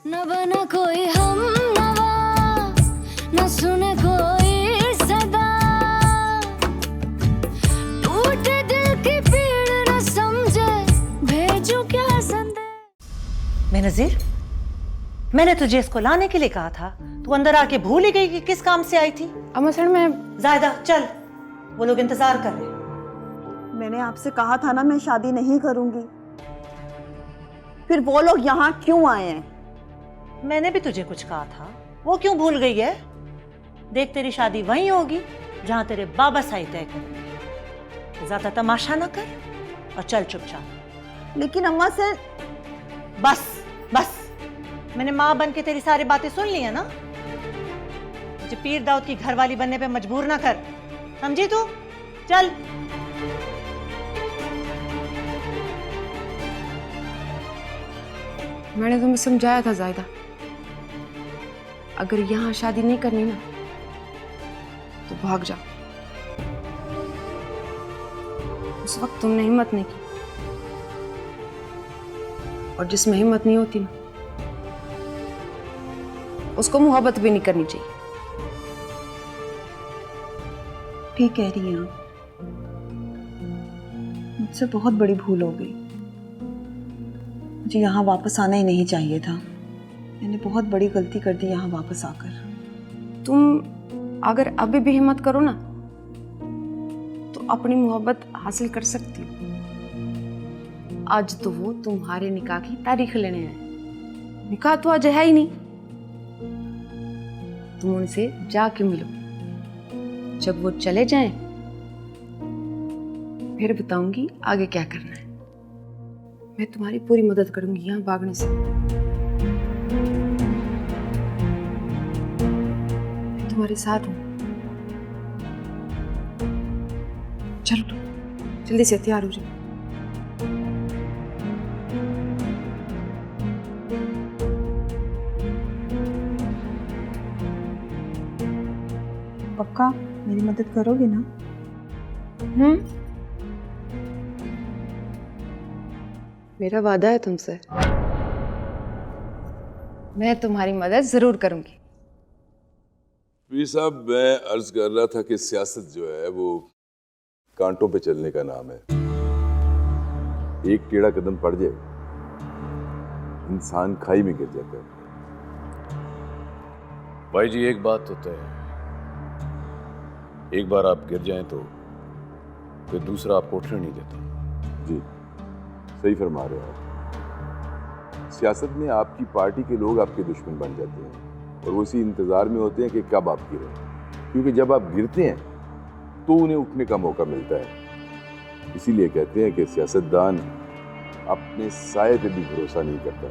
न बना कोई हम नवा, न सुने कोई सदा, टूटे दिल की पीड़ न समझे, भेजूं क्या संदेश। बेनजीर, मैंने तुझे इसको लाने के लिए कहा था, तू अंदर आके भूल ही गई कि किस काम से आई थी। अम्मा सर मैं जायदा चल, वो लोग इंतजार कर रहे हैं। मैंने आपसे कहा था ना मैं शादी नहीं करूंगी, फिर वो लोग यहाँ क्यों आए हैं? मैंने भी तुझे कुछ कहा था, वो क्यों भूल गई है? देख तेरी शादी वहीं होगी जहां तेरे बाबा साई तय करेंगे। ज्यादा तमाशा ना कर और चल चुपचाप। लेकिन अम्मा से बस बस, मैंने माँ बन के तेरी सारी बातें सुन ली है ना। मुझे पीर दाऊद की घरवाली बनने पे मजबूर ना कर, समझी तू? चल। मैंने तुम्हें समझाया था जायदा, अगर यहाँ शादी नहीं करनी ना तो भाग जाओ। उस वक्त तुमने हिम्मत नहीं की, और जिसमें हिम्मत नहीं होती ना उसको मोहब्बत भी नहीं करनी चाहिए। ठीक कह रही हैं आप, मुझसे बहुत बड़ी भूल हो गई। मुझे यहाँ वापस आना ही नहीं चाहिए था। मैंने बहुत बड़ी गलती कर दी यहाँ वापस आकर। तुम अगर अभी भी हिम्मत करो ना तो अपनी मोहब्बत हासिल कर सकती हो। आज तो वो तुम्हारे निकाह की तारीख लेने आए। निकाह तो आज है ही नहीं। तुम उनसे जाके मिलो, जब वो चले जाएं फिर बताऊंगी आगे क्या करना है। मैं तुम्हारी पूरी मदद करूंगी यहाँ भागने से। मैं तुम्हारे साथ हूँ। चलो जल्दी से तैयार हो जाओ। पक्का मेरी मदद करोगे ना? मेरा वादा है तुमसे, मैं तुम्हारी मदद जरूर करूंगी। पीर साहब, मैं अर्ज कर रहा था कि सियासत जो है वो कांटों पे चलने का नाम है। एक टेढ़ा कदम पड़ जाए इंसान खाई में गिर जाता है। भाई जी, एक बात तो तय है, एक बार आप गिर जाएं तो फिर दूसरा आपको उठने नहीं देता। जी सही फरमा रहे हैं आप। सियासत में आपकी पार्टी के लोग आपके दुश्मन बन जाते हैं और वो इसी इंतजार में होते हैं कि कब आप गिरें, क्योंकि जब आप गिरते हैं तो उन्हें उठने का मौका मिलता है। इसीलिए कहते हैं कि सियासतदान अपने साये पे भी भरोसा नहीं करता।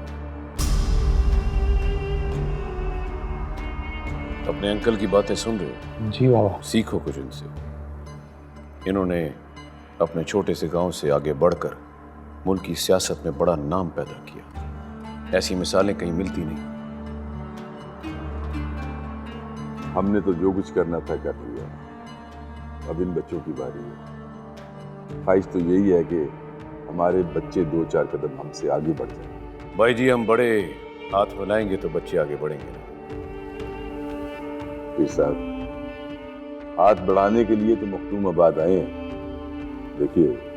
अपने अंकल की बातें सुन रहे हो? जी बाबा। सीखो कुछ इनसे। इन्होंने अपने छोटे से गांव से आगे बढ़कर मुल्क की सियासत में बड़ा नाम पैदा किया। ऐसी मिसालें कहीं मिलती नहीं। हमने तो जो कुछ करना था कर लिया, अब इन बच्चों की बारी है। ख्वाहिश तो यही है कि हमारे बच्चे 2-4 कदम हमसे आगे बढ़ जाएं। भाई जी, हम बड़े हाथ मिलाएंगे तो बच्चे आगे बढ़ेंगे ना। पीर साहब, हाथ बढ़ाने के लिए तो मखदूमाबाद आए हैं। देखिए,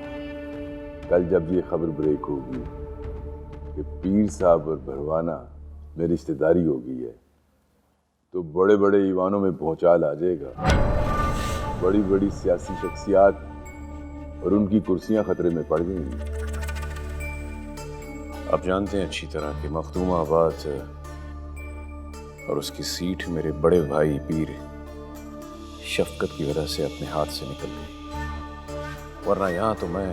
कल जब ये खबर ब्रेक होगी कि पीर साहब और भरवाना में रिश्तेदारी हो गई है, तो बड़े बड़े ईवानों में भौचाल आ जाएगा। बड़ी बड़ी सियासी शख्सियात और उनकी कुर्सियां खतरे में पड़ गई। आप जानते हैं अच्छी तरह कि मखदूमाबाद और उसकी सीट मेरे बड़े भाई पीर शफकत की वजह से अपने हाथ से निकल गई, वरना यहाँ तो मैं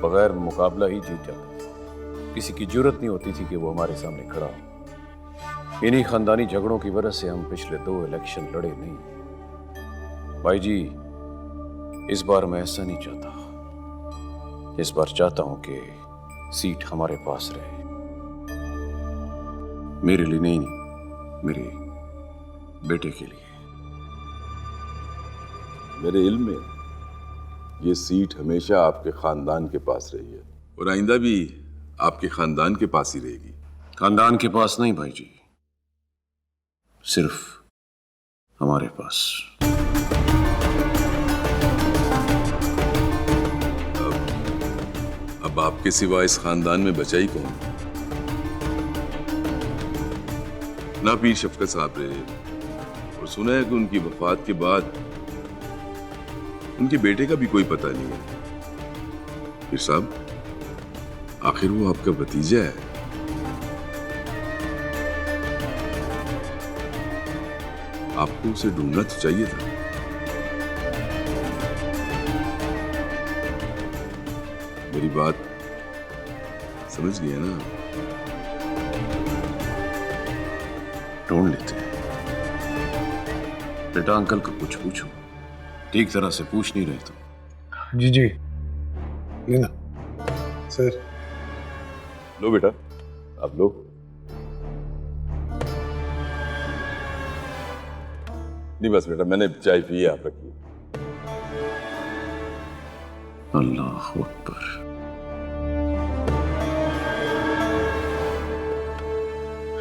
बगैर मुकाबला ही जीत जाता। किसी की जरूरत नहीं होती थी कि वो हमारे सामने खड़ा हो। इन्हीं खानदानी झगड़ों की वजह से हम पिछले 2 इलेक्शन लड़े नहीं। भाई जी, इस बार मैं ऐसा नहीं चाहता। इस बार चाहता हूं कि सीट हमारे पास रहे। मेरे लिए नहीं, मेरे बेटे के लिए। मेरे इल्म में ये सीट हमेशा आपके खानदान के पास रही है और आइंदा भी आपके खानदान के पास ही रहेगी। खानदान के पास नहीं भाई जी, सिर्फ हमारे पास। अब आपके सिवा इस खानदान में बचा ही कौन? ना पीर शफकत साहब रहे, और सुना है कि उनकी वफात के बाद उनके बेटे का भी कोई पता नहीं है। पीर साहब, आखिर वो आपका भतीजा है। आपको उसे ढूंढना तो चाहिए था। मेरी बात समझ गए ना? ढूंढ लेते हैं। बेटा अंकल को कुछ पूछो, ठीक तरह से पूछ नहीं रहे तुम। जी जी, लेना सर। लो बेटा, आप लो। नहीं बस बेटा, मैंने चाय पी है, आप रखिए। अल्लाह अकबर।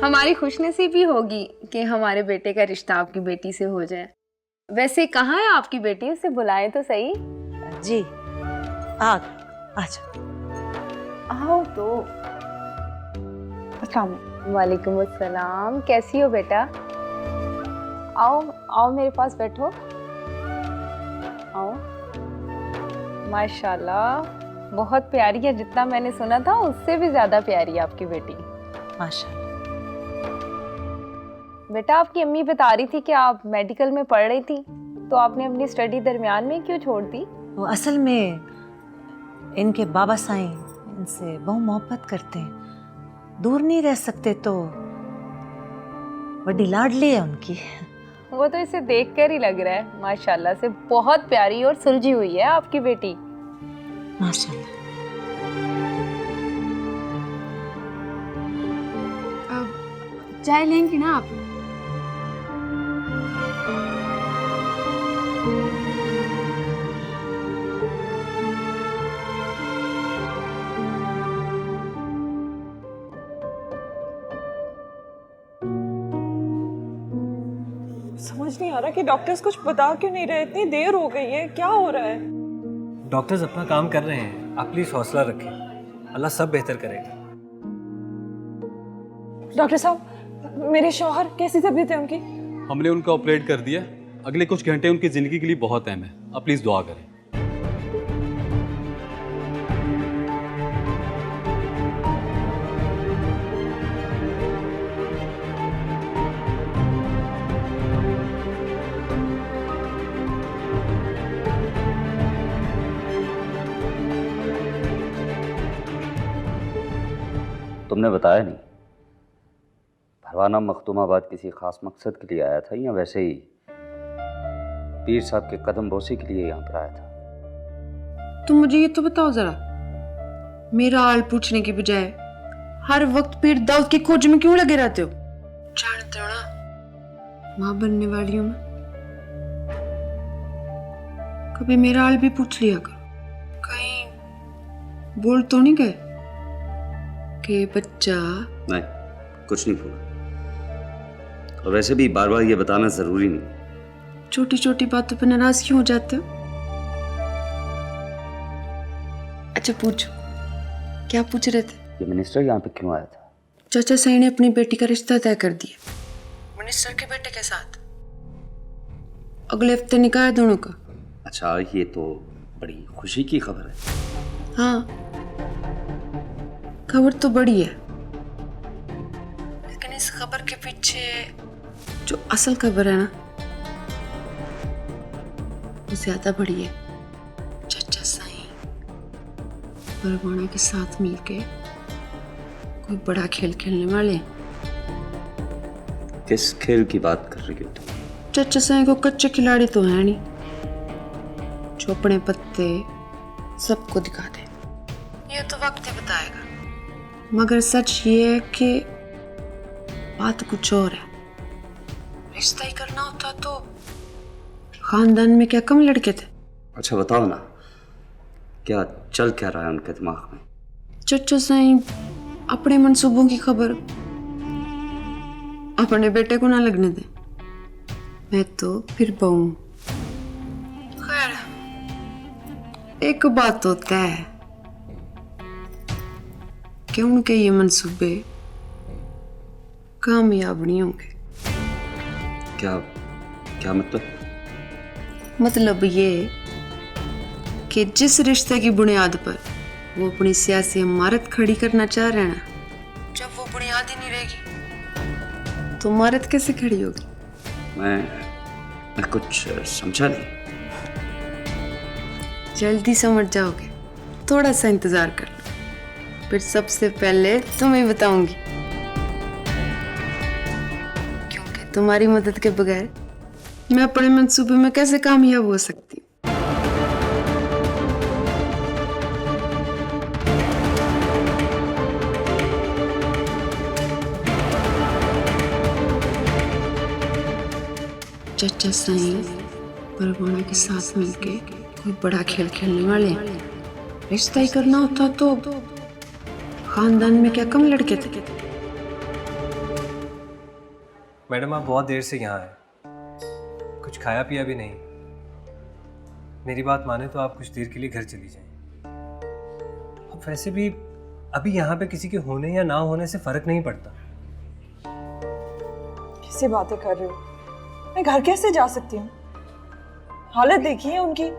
हमारी खुशनसीबी होगी कि हमारे बेटे का रिश्ता आपकी बेटी से हो जाए। वैसे कहाँ है आपकी बेटी, उसे बुलाए तो सही। जी आजा। आओ तो। वालेकुम अस्सलाम, कैसी हो बेटा? आओ आओ मेरे पास बैठो। आओ। माशाल्लाह बहुत प्यारी है, जितना मैंने सुना था उससे भी ज्यादा प्यारी है आपकी बेटी। माशाल्लाह। बेटा आपकी अम्मी बता रही थी कि आप मेडिकल में पढ़ रही थी, तो आपने अपनी स्टडी दरमियान में क्यों छोड़ दी? वो असल में इनके बाबा साईं इनसे बहुत मोहब्बत करते हैं, दूर नहीं रह सकते, तो बड़ी लाडली है उनकी। वो तो इसे देखकर ही लग रहा है, माशाल्लाह से बहुत प्यारी और सुलझी हुई है आपकी बेटी। माशाल्लाह। अब चाय लेंगी ना आप? समझ नहीं आ रहा कि डॉक्टर्स कुछ बता क्यों नहीं रहे, इतनी देर हो गई है, क्या हो रहा है? डॉक्टर्स अपना काम कर रहे हैं, आप प्लीज हौसला रखें, अल्लाह सब बेहतर करेगा। डॉक्टर साहब, मेरे शौहर कैसी तबीयत है उनकी? हमने उनका ऑपरेट कर दिया, अगले कुछ घंटे उनकी जिंदगी के लिए बहुत अहम है, आप प्लीज दुआ करें। तुमने बताया नहीं, भरवाना मखदूमाबाद किसी खास मकसद के लिए आया था या वैसे ही पीर साहब के कदम बोसी के लिए यहाँ पर आया था? तुम मुझे ये तो बताओ जरा, मेरा हाल पूछने की बजाय हर वक्त पीर दाऊद की खोज में क्यों लगे रहते हो? जानते हो ना, माँ बनने वाली हूँ मैं, कभी मेरा हाल भी पूछ लिया करो। कहीं बोल तो नहीं गए कि बच्चा? नहीं, कुछ नहीं बोला, और वैसे भी बार बार ये बताना जरूरी नहीं। छोटी छोटी बातों पर नाराज क्यों हो जाते हो? अच्छा पूछो, क्या पूछ रहे थे? ये मिनिस्टर यहाँ पे क्यों आया था? चाचा साई ने अपनी बेटी का रिश्ता तय कर दिया मिनिस्टर के बेटे के साथ। अगले हफ्ते निकाह है दोनों का। अच्छा, ये तो बड़ी खुशी की खबर है। हाँ, खबर तो बड़ी है, लेकिन इस खबर के पीछे जो असल खबर है ना, वो ज्यादा बड़ी है। चाचा साई परवाना के साथ मिलके कोई बड़ा खेल खेलने वाले हैं। किस खेल की बात कर रही हो तुम? चाचा साई को कच्चे खिलाड़ी तो है नहीं, जो अपने पत्ते सबको दिखा दे। ये तो वक्त ही बताएगा, मगर सच ये है कि बात कुछ और है। रिश्ता ही करना होता तो खानदान में क्या कम लड़के थे? अच्छा बताओ ना, क्या चल क्या रहा है उनके दिमाग में? चच्चो साईं अपने मंसूबों की खबर अपने बेटे को ना लगने दे, मैं तो फिर बहू। खैर, एक बात तो तय है कि उनके ये मंसूबे कामयाब नहीं होंगे। क्या क्या मतलब? मतलब ये कि जिस रिश्ते की बुनियाद पर वो अपनी सियासी इमारत खड़ी करना चाह रहे हैं ना, जब वो बुनियाद ही नहीं रहेगी तो इमारत कैसे खड़ी होगी? मैं कुछ समझा नहीं। जल्दी समझ जाओगे, थोड़ा सा इंतजार कर लो, फिर सबसे पहले तुम्हें बताऊंगी, क्योंकि तुम्हारी मदद के बगैर मैं अपने मंसूबे में कैसे कामयाब हो सकती हूँ। चचा साईं परवाना के साथ मिलके कोई बड़ा खेल खेलने वाले हैं। रिश्ता ही करना होता तो खानदान में क्या कम लड़के थे? मैडम आप बहुत देर से यहाँ हैं, कुछ खाया पिया भी नहीं। मेरी बात माने तो आप कुछ देर के लिए घर चली जाएं। अब वैसे भी अभी यहाँ पे किसी के होने या ना होने से फर्क नहीं पड़ता। कैसी बातें कर रहे हो? मैं घर कैसे जा सकती हूँ? हालत देखिए उनकी।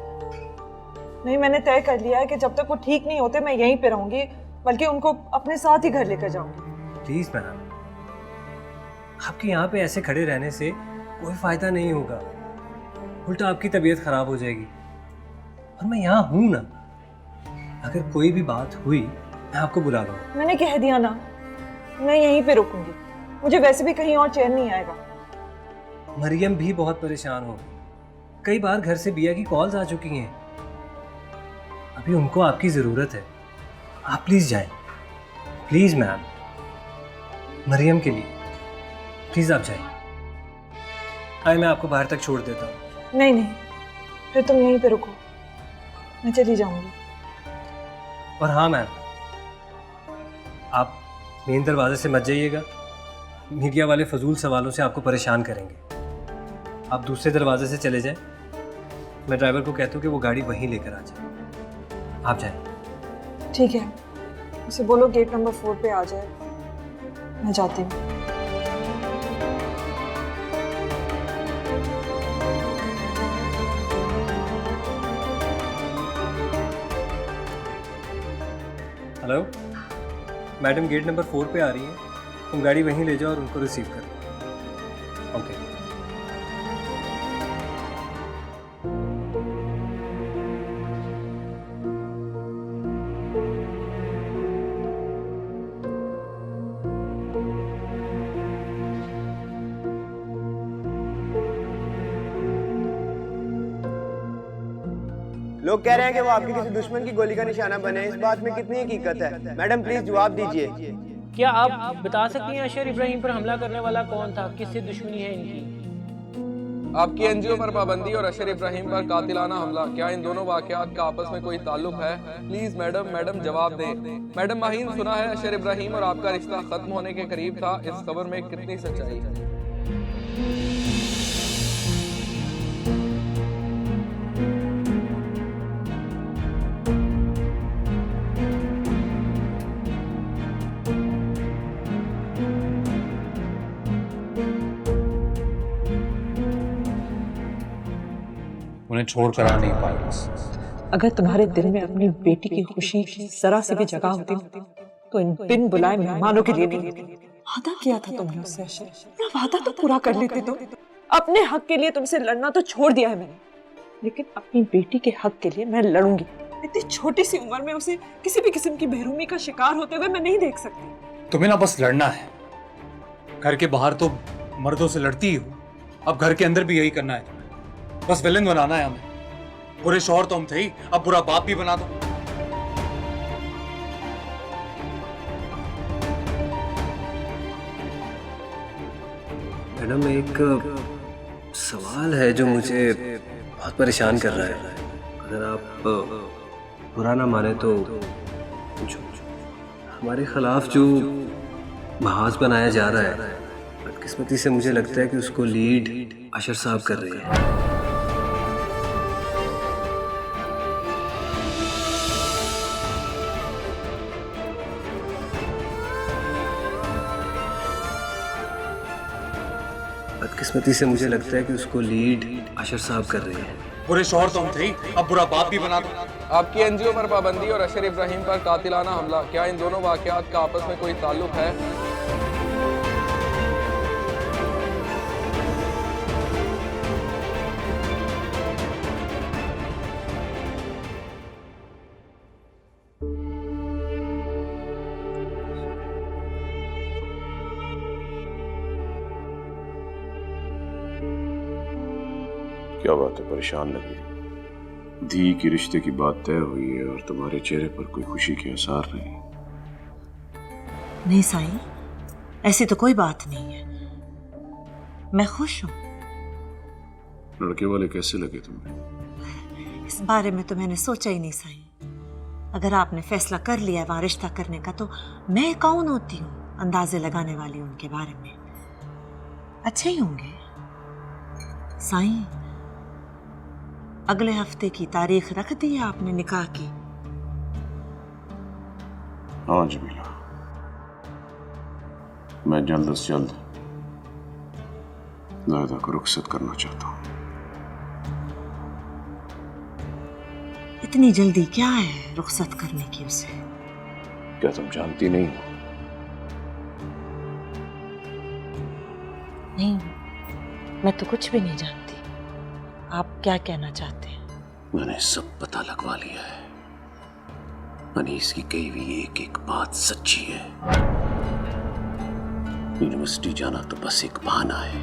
नहीं, मैंने तय कर लिया है कि जब तक वो ठीक नहीं होते मैं यहीं पे रहूंगी, बल्कि उनको अपने साथ ही घर लेकर जाऊंगी। प्लीज मैडम, आपके यहाँ पे ऐसे खड़े रहने से कोई फायदा नहीं होगा, उल्टा आपकी तबीयत खराब हो जाएगी। और मैं यहाँ हूँ ना, अगर कोई भी बात हुई मैं आपको बुला लूंगा। मैंने कह दिया ना, मैं यहीं पे रुकूंगी। मुझे वैसे भी कहीं और चैन नहीं आएगा। मरियम भी बहुत परेशान हो, कई बार घर से बिया की कॉल्स आ चुकी हैं। अभी उनको आपकी जरूरत है, आप प्लीज जाएं। प्लीज मैम, मरियम के लिए प्लीज आप जाएं। आए, मैं आपको बाहर तक छोड़ देता हूँ। नहीं नहीं, फिर तुम यहीं पे रुको, मैं चली जाऊंगी। और हाँ मैम, आप मेन दरवाजे से मत जाइएगा, मीडिया वाले फजूल सवालों से आपको परेशान करेंगे। आप दूसरे दरवाजे से चले जाएं, मैं ड्राइवर को कहता हूँ कि वो गाड़ी वहीं लेकर आ जाए। आप जाएं। ठीक है, उसे बोलो गेट नंबर 4 पे आ जाए। मैं जाती हूँ। हेलो मैडम, गेट नंबर 4 पे आ रही हैं, तुम गाड़ी वहीं ले जाओ और उनको रिसीव कर लो। ओके। लोग कह रहे हैं कि वो आपके किसी दुश्मन की गोली का निशाना बने, इस बात में कितनी हकीकत है? मैडम प्लीज जवाब दीजिए। क्या आप बता सकती हैं अशर इब्राहिम पर हमला करने वाला कौन था? किससे दुश्मनी है इनकी? आपकी एनजीओ पर पाबंदी और अशर इब्राहिम पर कातिलाना हमला, क्या इन दोनों वाकयात का आपस में कोई ताल्लुक है? प्लीज मैडम जवाब दें। मैडम माहीन, सुना है अशर इब्राहिम और आपका रिश्ता खत्म होने के करीब था, इस खबर में कितनी सच्चाई है? उन्हें छोड़कर आ नहीं पाई। अगर तुम्हारे दिल में अपनी बेटी की खुशी जरा से भी जगह होती तो इन बिन बुलाए मेहमानों के लिए नहीं होती। वादा किया था तुमने उससे अशर, अपना वादा तो पूरा कर लेते तुम। अपने हक के लिए तुमसे लड़ना तो छोड़ दिया है मैंने, लेकिन अपनी बेटी के हक के लिए मैं लड़ूंगी। इतनी छोटी सी उम्र में उसे किसी भी किस्म की बेरूमी का शिकार होते हुए मैं नहीं देख सकती। तुम्हें ना बस लड़ना है, घर के बाहर तो मर्दों से लड़ती ही हो, अब घर के अंदर भी यही करना है। बस विलन बनाना है हमें। बुरे शौहर तो हम थे ही, अब बुरा बाप भी बना दो। मैडम, एक सवाल है जो मुझे बहुत परेशान कर रहा है, अगर आप बुरा ना माने तो पूछो। हमारे खिलाफ जो महाज बनाया जा रहा है बदकिस्मती से मुझे लगता है कि उसको लीड अशर साहब कर रहे हैं। बदकिस्मती से मुझे लगता है कि उसको लीड अशर साहब कर रहे हैं। बुरे शौहर तो हम थे ही, अब बुरा बाप भी बना दो। आपकी एनजीओ पर पाबंदी और अशर इब्राहिम पर कातिलाना हमला, क्या इन दोनों वाकयात का आपस में कोई ताल्लुक है? क्या बात है, परेशान लगी? धी की रिश्ते की बात तय हुई है और तुम्हारे चेहरे पर कोई खुशी के आसार नहीं। नहीं साईं, ऐसी तो कोई बात नहीं है, मैं खुश हूं। लड़के वाले कैसे लगे तुम्हें? इस बारे में तो मैंने सोचा ही नहीं साईं। अगर आपने फैसला कर लिया वहां रिश्ता करने का, तो मैं कौन होती हूँ अंदाजे लगाने वाली उनके बारे में? अच्छे ही होंगे साईं। अगले हफ्ते की तारीख रख दी है आपने निकाह की? हाँ जमीला, मैं जल्द से जल्द दादा को रुखसत करना चाहता हूँ। इतनी जल्दी क्या है रुखसत करने की उसे? क्या तुम जानती नहीं हो? नहीं, मैं तो कुछ भी नहीं जानती। आप क्या कहना चाहते हैं? मैंने सब पता लगवा लिया है। अनीस की कही हुई एक एक बात सच्ची है। यूनिवर्सिटी जाना तो बस एक बहाना है,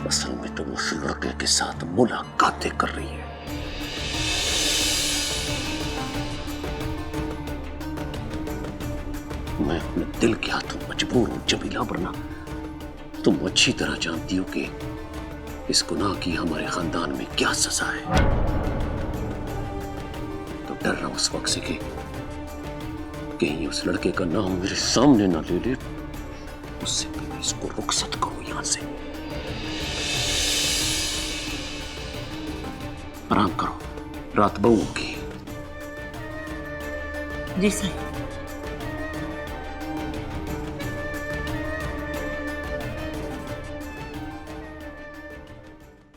असल में तुम उस लड़के के साथ मुलाकातें कर रही है। मैं अपने दिल के हाथों मजबूर हूं जमीला, वरना तुम अच्छी तरह जानती हो कि इस गुनाह की हमारे खानदान में क्या सजा है। तो डर रहा हूं उस वक्त से कि कहीं उस लड़के का नाम मेरे सामने ना ले ले, उससे पहले इसको रुखसत करो यहां से। आराम करो, रात बहु होगी। जी सही।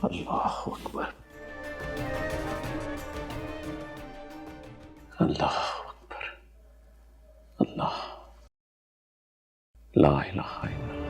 अल्लाह अकबर, अल्लाह अकबर, अल्लाह ला इलाहा इल्लल्लाह।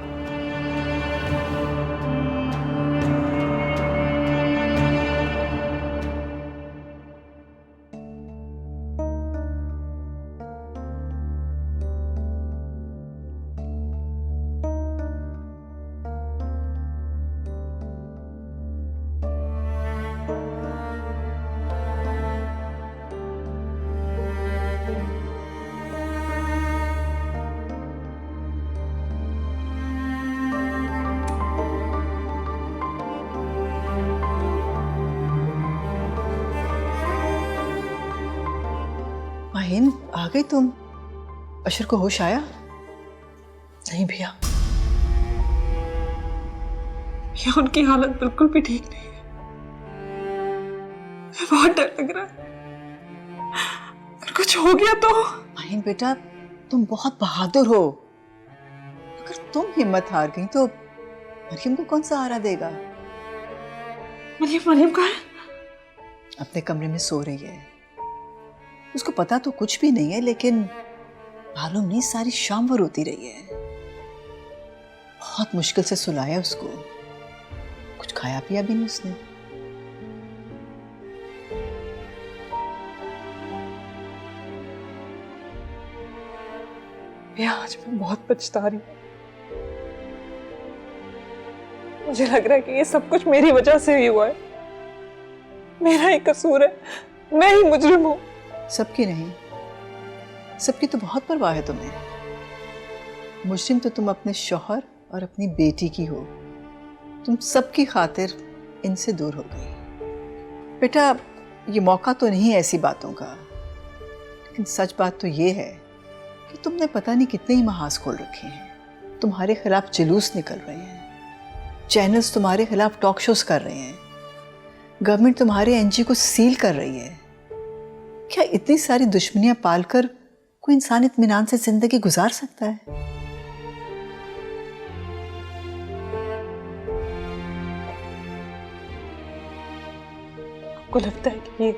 माहिन, आ गई तुम? अशर को होश आया? नहीं भैया, या उनकी हालत बिल्कुल भी ठीक नहीं है। मुझे बहुत डर लग रहा है, अगर कुछ हो गया तो। माहिन बेटा, तुम बहुत बहादुर हो। अगर तुम हिम्मत हार गई तो मरियम को कौन सहारा देगा? मरियम कहाँ है? अपने कमरे में सो रही है। उसको पता तो कुछ भी नहीं है, लेकिन मालूम नहीं सारी शाम वो रोती रही है। बहुत मुश्किल से सुलाया उसको, कुछ खाया पिया भी नहीं उसने। भैया, आज मैं बहुत पछता रही हूँ। मुझे लग रहा है कि ये सब कुछ मेरी वजह से ही हुआ है। मेरा ही कसूर है, मैं ही मुजरिम हूँ। सबकी नहीं, सबकी तो बहुत परवाह है तुम्हें। मुजरिम तो तुम अपने शौहर और अपनी बेटी की हो। तुम सबकी खातिर इनसे दूर हो गई। बेटा, ये मौका तो नहीं है ऐसी बातों का, लेकिन सच बात तो ये है कि तुमने पता नहीं कितने ही महाज खोल रखे हैं। तुम्हारे खिलाफ जुलूस निकल रहे हैं, चैनल्स तुम्हारे खिलाफ टॉक शोज कर रहे हैं, गवर्नमेंट तुम्हारे एनजीओ को सील कर रही है। क्या इतनी सारी दुश्मनियां पालकर कोई इंसान इत्मीनान से जिंदगी गुजार सकता है? आपको लगता है कि ये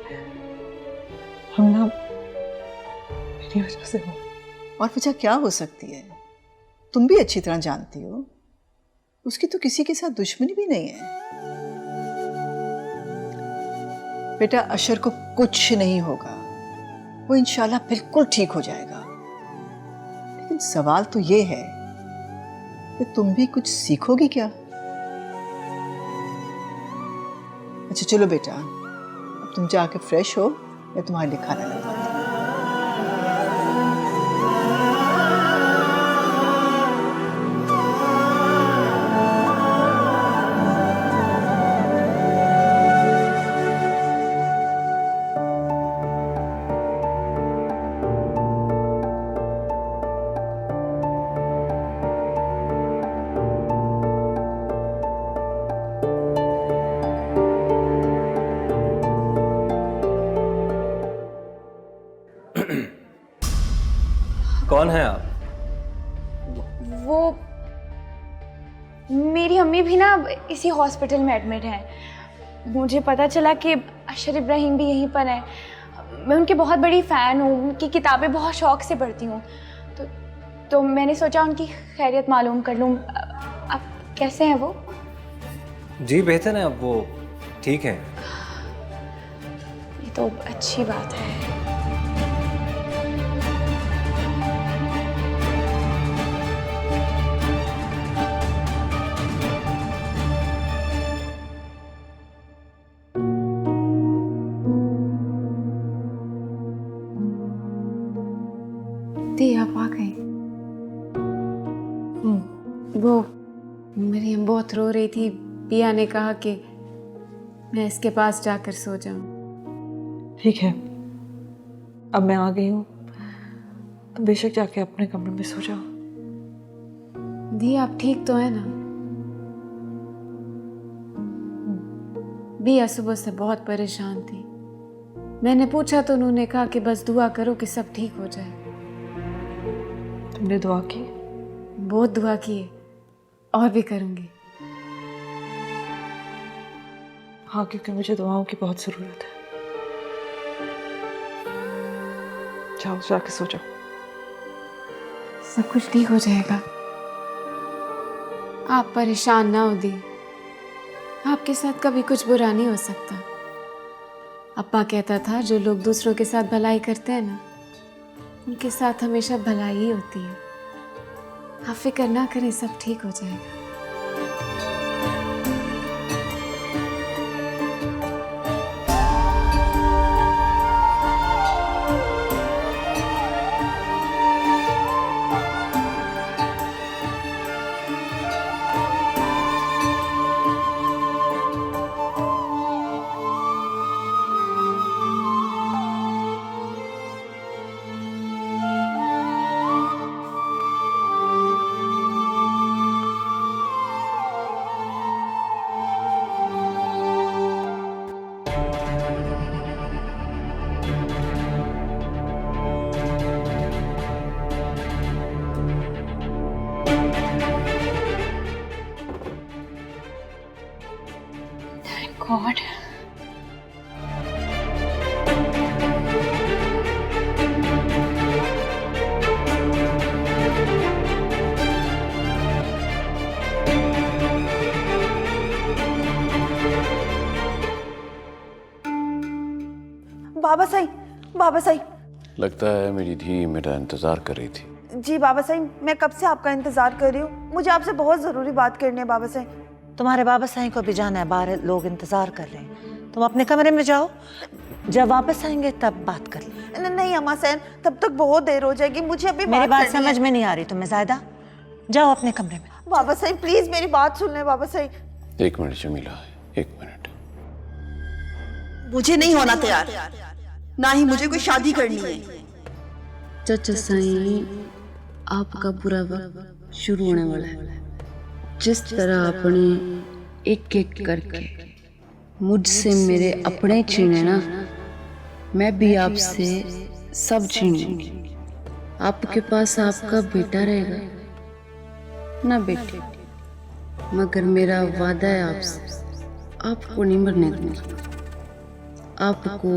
हमला मेरी वजह से हुआ? और वजह क्या हो सकती है? तुम भी अच्छी तरह जानती हो, उसकी तो किसी के साथ दुश्मनी भी नहीं है। बेटा, अशर को कुछ नहीं होगा, वो इंशाल्लाह बिल्कुल ठीक हो जाएगा। लेकिन सवाल तो ये है कि तुम भी कुछ सीखोगी क्या? अच्छा चलो बेटा, अब तुम जाके फ्रेश हो, मैं तुम्हारे लिए खाना लाऊंगी। कौन है आप? वो मेरी अम्मी भी ना इसी हॉस्पिटल में एडमिट हैं। मुझे पता चला कि अशर इब्राहिम भी यहीं पर हैं। मैं उनकी बहुत बड़ी फ़ैन हूँ, उनकी किताबें बहुत शौक़ से पढ़ती हूँ, तो मैंने सोचा उनकी खैरियत मालूम कर लूँ। अब कैसे हैं वो? जी बेहतर है, अब वो ठीक है। ये तो अच्छी बात है। आप आ गए? वो मरियम बहुत रो रही थी। पिया ने कहा कि मैं इसके पास जाकर सो जाऊं। ठीक है, अब मैं आ गई हूँ तो बेशक जाके अपने कमरे में सो जाओ। दी आप ठीक तो है ना? बिया सुबह से बहुत परेशान थी। मैंने पूछा तो उन्होंने कहा कि बस दुआ करो कि सब ठीक हो जाए। तुमने दुआ की? बहुत दुआ की है, और भी करूंगी। हाँ, क्योंकि मुझे दुआओं की बहुत ज़रूरत है। जाओ, जाके सो जाओ। सब कुछ ठीक हो जाएगा, आप परेशान ना हो दी। आपके साथ कभी कुछ बुरा नहीं हो सकता। अप्पा कहता था जो लोग दूसरों के साथ भलाई करते हैं ना, उनके साथ हमेशा भलाई ही होती है। आप फिक्र ना करें, सब ठीक हो जाएगा। गॉड, बाबा साईं, बाबा साईं। लगता है मेरी धी मेरा इंतजार कर रही थी। जी बाबा साईं, मैं कब से आपका इंतजार कर रही हूँ। मुझे आपसे बहुत जरूरी बात करनी है बाबा साईं। तुम्हारे बाबा साईं को भी जाना है, बाहर लोग इंतजार कर रहे हैं। तुम अपने कमरे में जाओ, जब वापस आएंगे तब बात कर लें। नहीं अम्मा सैन, तब तक बहुत देर हो जाएगी। मुझे अभी मेरी बात समझ में नहीं आ रही तुम्हें ज़ायदा? जाओ अपने कमरे में। बाबा साईं प्लीज मेरी बात सुन लें बाबा साईं। एक मिनट जमीला, एक मिनट। मुझे नहीं होना तैयार, ना ही मुझे कोई शादी करनी है। चाचा साईं, आपका बुरा वक्त शुरू होने वाला है। जिस तरह आपने एक एक करके मुझसे मेरे अपने छीने ना, मैं भी आपसे सब छीनूंगी। आपके पास आपका बेटा रहेगा ना बेटी, मगर मेरा वादा है आपसे, आपको नहीं मरने दूंगी। आपको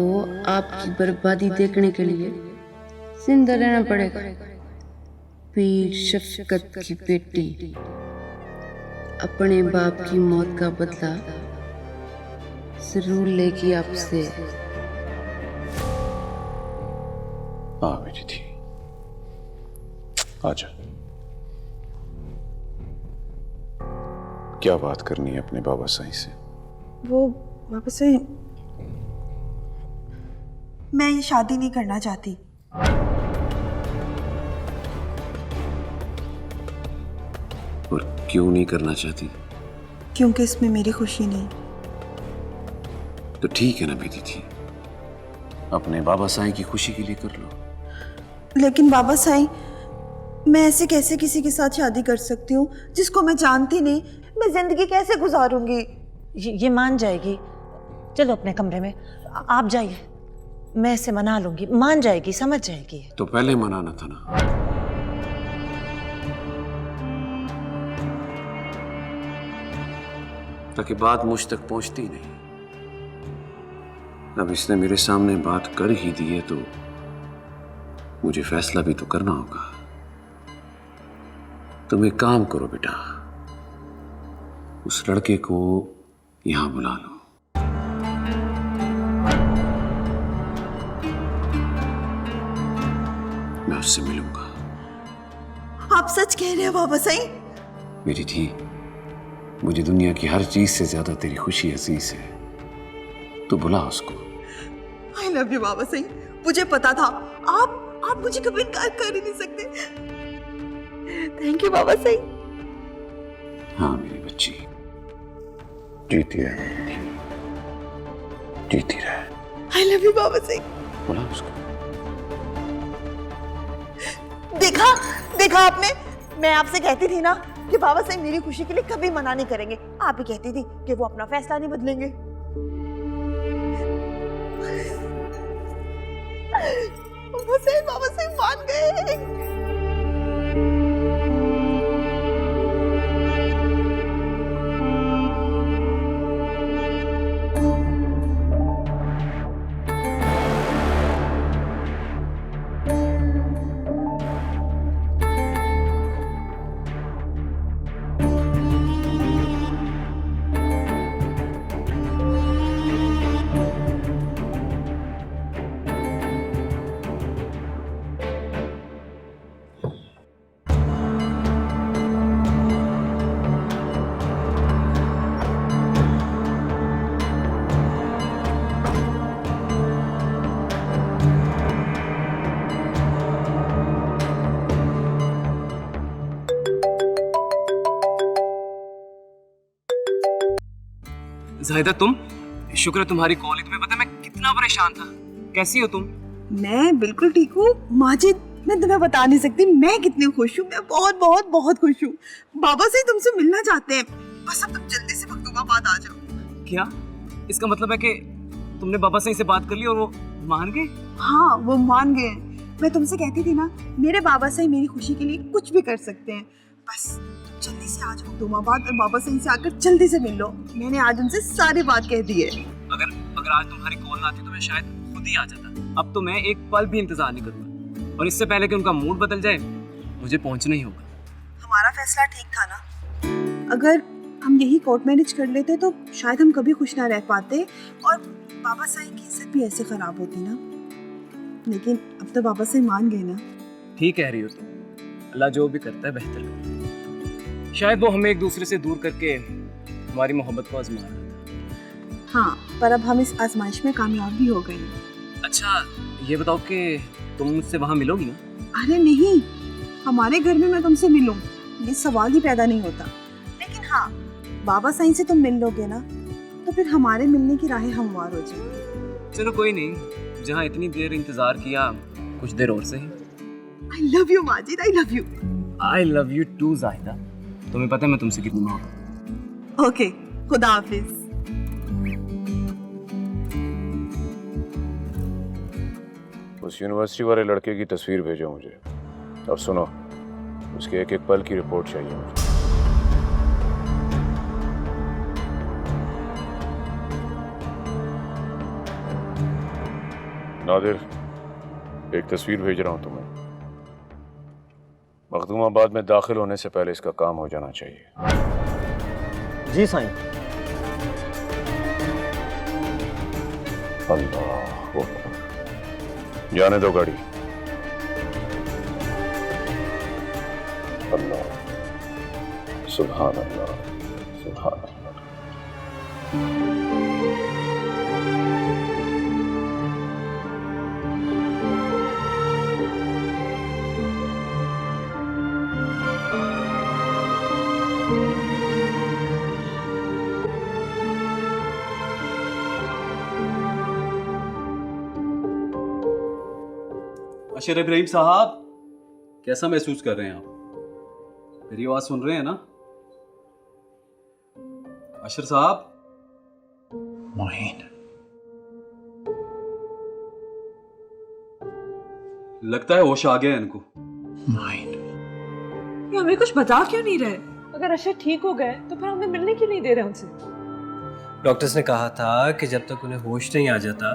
आपकी बर्बादी देखने के लिए जिंदा रहना पड़ेगा। पीर शफकत की बेटी अपने बाप की मौत का बदला जरूर लेगी आपसे। हाँ मेरी थी, आजा। क्या बात करनी है अपने बाबा साईं से? वो बाबा से मैं ये शादी नहीं करना चाहती। और क्यों नहीं करना चाहती? क्योंकि इसमें मेरी खुशी नहीं। तो ठीक है ना बेटी थी, अपने बाबा साईं की खुशी के लिए कर लो। लेकिन बाबा साईं, मैं ऐसे कैसे किसी के साथ शादी कर सकती हूँ जिसको मैं जानती नहीं? मैं जिंदगी कैसे गुजारूंगी? ये मान जाएगी। चलो अपने कमरे में, आप जाइए, मैं इसे मना लूंगी। मान जाएगी, समझ जाएगी। तो पहले मनाना था ना। ताकि बात मुझ तक पहुंचती नहीं। अब इसने मेरे सामने बात कर ही दी है तो मुझे फैसला भी तो करना होगा। तुम एक काम करो बेटा, उस लड़के को यहां बुला लो। मैं उससे मिलूंगा। आप सच कह रहे हो बाबा साईं? मेरी थी, मुझे दुनिया की हर चीज से ज्यादा तेरी खुशी अजीज है। तू बुला उसको। आई लव यू बाबा साईं। मुझे पता था आप मुझे कभी इनकार कर ही नहीं सकते। थैंक यू बाबा साईं। हाँ मेरी बच्ची, जीती रहे, जीती रहे। आई लव यू बाबा साईं। बुला उसको। देखा आपने? मैं आपसे कहती थी ना कि बाबा साईं मेरी खुशी के लिए कभी मना नहीं करेंगे। आप ही कहती थी कि वो अपना फैसला नहीं बदलेंगे। बाबा साईं मान गए। ज़ाहिदा, तुम? शुक्र है तुम्हारी कॉल। तुम्हें पता है मैं कितना परेशान था। कैसी हो तुम? मैं बिल्कुल ठीक हूँ माजिद। मैं तुम्हें बता नहीं सकती मैं कितनी खुश हूँ। मैं बहुत बहुत बहुत खुश हूँ। बाबा से तुमसे मिलना चाहते हैं। बस अब तुम जल्दी से मखदूमाबाद आ जाओ। क्या? इसका मतलब है कि तुमने बाबा से बात कर ली और वो मान गए? हाँ, वो मान गए। मैं तुमसे कहती थी ना, मेरे बाबा से मेरी खुशी के लिए कुछ भी कर सकते हैं। बस जल्दी से आ जाओ मखदूमाबाद और बाबा से आकर जल्दी से मिल लो। मैंने आज उनसे सारी बात कह दी है। अगर आज तुम्हारी कॉल ना आती तो मैं शायद खुद ही आ जाता। अब तो मैं एक पल भी इंतजार नहीं करूंगा, और इससे पहले कि उनका मूड बदल जाए मुझे पहुंचना ही होगा। हमारा फैसला ठीक था ना? अगर हम यही कोर्ट मैरिज कर लेते तो शायद हम कभी खुश ना रह पाते और बाबा साईं की इज्जत भी ऐसे खराब होती ना। लेकिन अब तो बाबा साईं मान गए ना। ठीक कह रही हो तुम। अल्लाह जो भी करता है बेहतर करता है। शायद वो हमें एक दूसरे से दूर करके हमारी मोहब्बत को आजमा रहा था। हाँ, पर अब हम इस आजमाइश में कामयाब भी हो गए। अच्छा ये बताओ कि तुम मुझसे वहाँ मिलोगी ना? अरे नहीं, हमारे घर में मैं तुमसे मिलूं ये सवाल ही पैदा नहीं होता। लेकिन हाँ, बाबा साईं से तुम मिल लोगे ना तो फिर हमारे मिलने की राहें हमवार हो जाएंगी। चलो कोई नहीं, जहाँ इतनी देर इंतजार किया कुछ देर और से ही। I love you Majid, I love you। I love you too Zahida. तुम्हें पता है मैं तुमसे कितनी मोहब्बत। ओके, खुदा हाफिज। उस यूनिवर्सिटी वाले लड़के की तस्वीर भेजो मुझे, और सुनो, उसके एक एक पल की रिपोर्ट चाहिए मुझे। नादिर, एक तस्वीर भेज रहा हूं तुम्हें। मखदूमाबाद में दाखिल होने से पहले इसका काम हो जाना चाहिए। जी साईं। अल्लाह अकबर। जाने दो गाड़ी। अल्लाह, सुभान अल्लाह, सुभान अल्लाह। अशर इब्राहिम साहब, कैसा महसूस कर रहे हैं आप? मेरी आवाज सुन रहे हैं ना? अशर साहब। मोहिन, लगता है होश आ गया है इनको। मोहिन, ये हमें कुछ बता क्यों नहीं रहे? अगर अशर ठीक हो गए तो फिर हमें मिलने क्यों नहीं दे रहे उनसे? डॉक्टर्स ने कहा था कि जब तक उन्हें होश नहीं आ जाता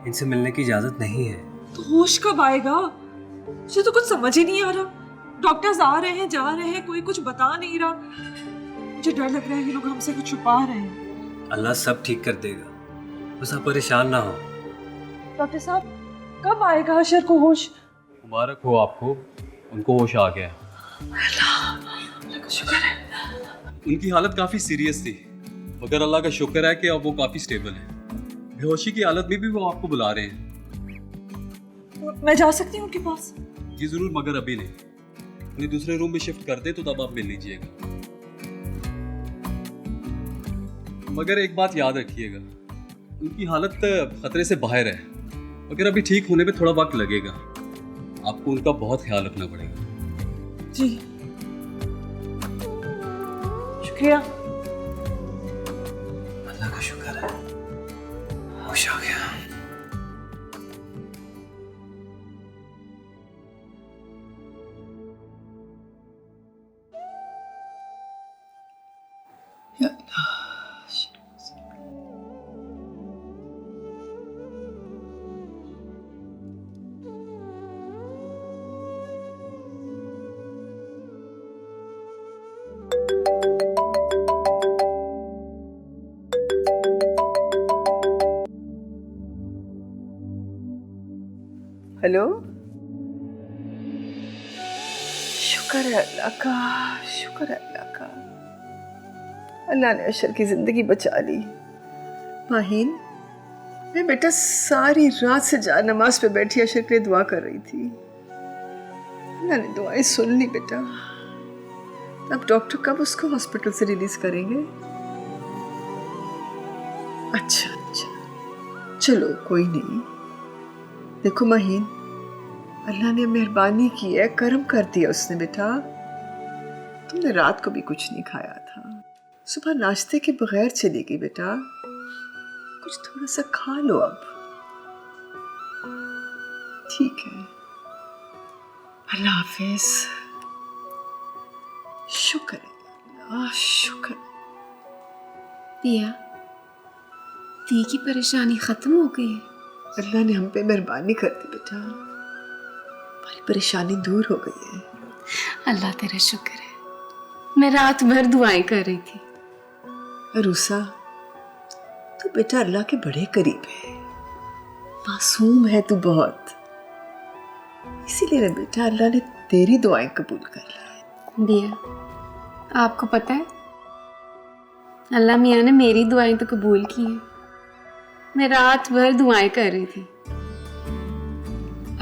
इनसे मिलने की इजाजत नहीं है। तो होश कब आएगा? मुझे तो कुछ समझ ही नहीं आ रहा। डॉक्टर्स आ रहे हैं, जा रहे हैं, कोई कुछ बता नहीं रहा। मुझे डर लग रहा है ये लोग हमसे कुछ छुपा रहे हैं। अल्लाह सब ठीक कर देगा, बस आप परेशान ना हो। डॉक्टर साहब, कब आएगा अशर को होश? मुबारक हो आपको, उनको होश आ गया। अल्लाह का शुक्र है। उनकी हालत काफी सीरियस थी, मगर अल्लाह का शुक्र है कि अब वो काफी स्टेबल है। बेहोशी की हालत में भी वो आपको बुला रहे हैं। मैं जा सकती हूँ उनके पास? जी जरूर, मगर अभी नहीं। उन्हें दूसरे रूम में शिफ्ट कर दे तो तब आप मिल लीजिएगा। मगर एक बात याद रखिएगा, उनकी हालत खतरे से बाहर है, मगर अभी ठीक होने में थोड़ा वक्त लगेगा। आपको उनका बहुत ख्याल रखना पड़ेगा। जी, शुक्रिया। अल्लाह का शुक्र है, होश आ गया। हेलो, शुक्र है अल्लाह का, शुक्र है अल्लाह का। अल्लाह ने अशर की जिंदगी बचा ली। माहीन, मैं बेटा सारी रात से जा नमाज पे बैठी अशर के लिए दुआ कर रही थी। अल्लाह ने दुआएं सुन ली बेटा। अब डॉक्टर कब उसको हॉस्पिटल से रिलीज करेंगे? अच्छा अच्छा, चलो कोई नहीं। देखो माहीन, अल्लाह ने मेहरबानी की है, करम कर दिया उसने बेटा। तुमने रात को भी कुछ नहीं खाया था, सुबह नाश्ते के बगैर चली गई बेटा। कुछ थोड़ा सा खा लो अब। ठीक है, अल्लाह हाफिज। शुक्र है अल्लाह, शुक्र। पिया, दी की परेशानी खत्म हो गई है। अल्लाह ने हम पे मेहरबानी कर दी बेटा, हमारी परेशानी दूर हो गई है। अल्लाह तेरा शुक्र है। मैं रात भर दुआएं कर रही थी। अरूसा, तू बेटा अल्लाह के बड़े करीब है, मासूम है तू बहुत। इसीलिए ना बेटा अल्लाह ने तेरी दुआएं कबूल कर ली। दिया, आपको पता है अल्लाह मियाँ ने मेरी दुआएं तो कबूल की हैं। मैं रात भर दुआएं कर रही थी।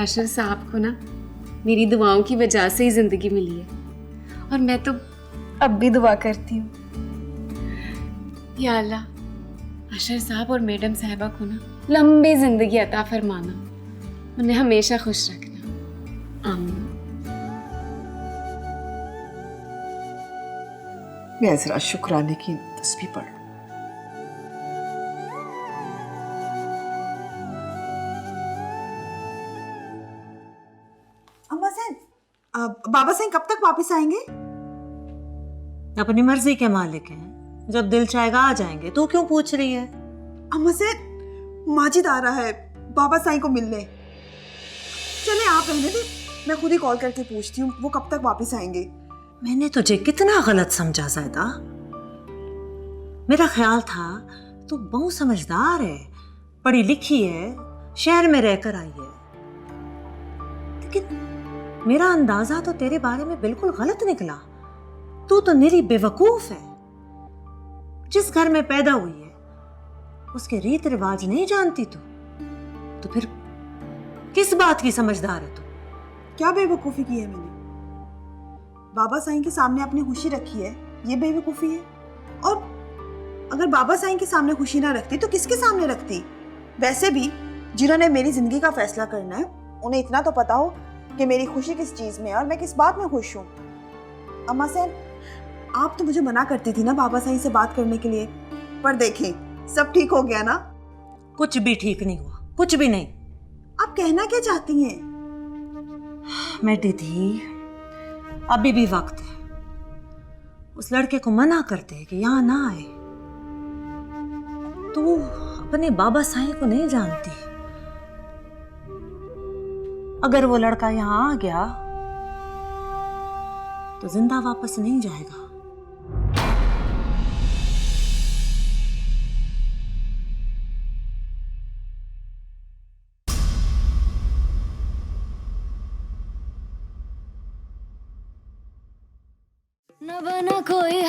अशर साहब को ना मेरी दुआओं की वजह से ही जिंदगी मिली है, और मैं तो अब भी दुआ करती हूँ, या अल्लाह अशर साहब और मैडम साहिबा को ना लंबी जिंदगी अता फरमाना, उन्हें हमेशा खुश रखना। आमीन। मैं जरा शुक्राने की तस्बीह पढ़ लूं। अम्मा सेन, बाबा साईं कब तक वापस आएंगे? अपनी मर्जी के मालिक हैं, जब दिल चाहेगा आ जाएंगे। तू क्यों पूछ रही है? अम्मा सेन, माजिद आ रहा है बाबा साईं को मिलने। चले आप रहने दे, मैं खुद ही कॉल करके पूछती हूँ वो कब तक वापस आएंगे। मैंने तुझे कितना गलत समझा ज़ैदा। मेरा ख्याल था तू बहुत समझदार है, पढ़ी लिखी है, शहर में रहकर आई है, लेकिन मेरा अंदाजा तो तेरे बारे में बिल्कुल गलत निकला। तू तो निरी बेवकूफ है। जिस घर में पैदा हुई है उसके रीत रिवाज नहीं जानती तू, तो फिर किस बात की समझदार है तू? क्या बेवकूफ़ी की है मैंने? बाबा साईं के सामने अपनी खुशी रखी है, ये बेवकूफ़ी है। और अगर बाबा साईं के सामने खुशी ना रखती तो किसके सामने रखती? वैसे भी जिन्होंने मेरी ज़िंदगी का फैसला करना है उन्हें इतना तो पता हो कि मेरी खुशी किस चीज़ में है और मैं किस बात में खुश हूँ। अम्मा सेन, आप तो मुझे मना करती थी ना बाबा साईं से बात करने के लिए, पर देखें सब ठीक हो गया ना? कुछ भी ठीक नहीं हुआ, कुछ भी नहीं। आप कहना क्या चाहती हैं? मैं दीदी, अभी भी वक्त है। उस लड़के को मना करते कि यहाँ ना आए। तू अपने बाबा साईं को नहीं जानती। अगर वो लड़का यहाँ आ गया तो जिंदा वापस नहीं जाएगा। न बना कोई